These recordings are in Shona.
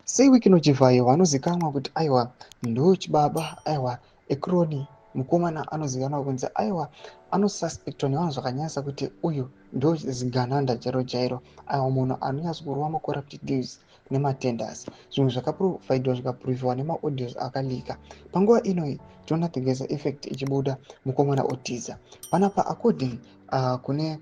sewiki inochivhayo vanozikamwa kuti aiwa ndochibaba aiwa ekroni mukomana anozikanwa kunzi aiwa anosuspectwa nevanhu zvakanyasa kuti uyu ndozigananda chairo chairo aiwa munhu anonyatsorwa macorrupted deals nematenders zvinhu zvakaprovhaidwa zvikapuruvhiwa nemaaudios akalika panguva inoi toona the geza effect ichibuda mukomana otiza panapa according kune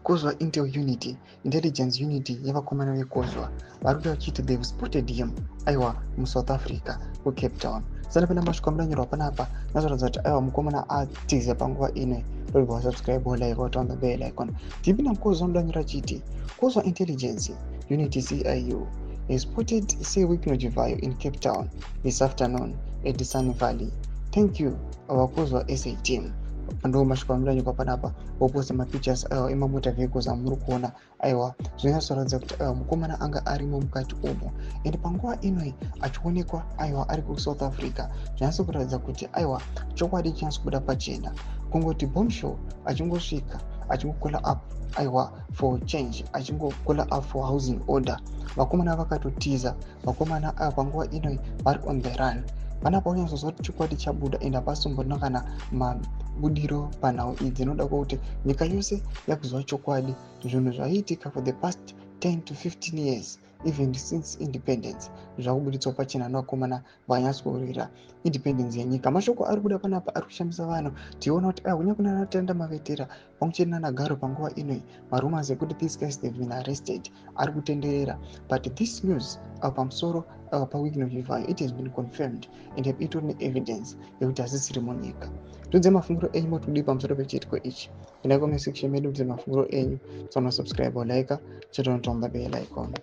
kozwa intelligence unity yevakomana vekozwa vari kuta vachiti they've spotted him aiwa musouth africa kucape town sana pena masvika mudanyorwa panapa nazoratidza kuti aiwa mukomana atize panguva ine rorigwa subscribe like wataona bell icon tipinda mukozwa mudanyora chiti kozwa intelligence unity ciu is spotted sewiki nochivhayo in Cape Town this afternoon at Sun Valley. Thank you our kozwa SA team. Ndo masvika mudanyorwa panapa oposta mapictures emamota vehicles amuri kuona aiwa zvinatsoratidza kuti aiwa mukomana anga arimo mukati umo and panguva inoi achionekwa aiwa ari kusouth africa zvinatso kuratidza kuti aiwa chokwadi chinatso kubuda pachena kungoti bombshell achingosvika achingokola up aiwa for change achingokola up for housing order vakomana vakatotiza vakomana aiwa panguva inoi vari on the run panapa unyatsozwa kuti chokwadi chabuda ende hapasimbona kana mabudiro panhau idzi dzinoda kuti nyika yose yakuzwa chokwadi zvinhu zvaiitika for the past 10 to 15 years even since independence zvakubuditswa pachena nevakomana vanyatsorwira independence yenyika mashoko ari kuda panapa ari kushamisa vanhu tiona kuti kunyanya kuna Tanda Mavetera pamwechete naNagaro panguva inoi marumors ekuti these guys they've been arrested ari kutenderera but this news pamusoro pawiki nochivhayo it has been confirmed and itori neevidence yekuti hazisiri munyika. Tudze mafunguro enyu motudi pamusoro pechiitiko ichi endai comment section medu tudze mafunguro enyu tsona subscribe like chotonotomba bell icon.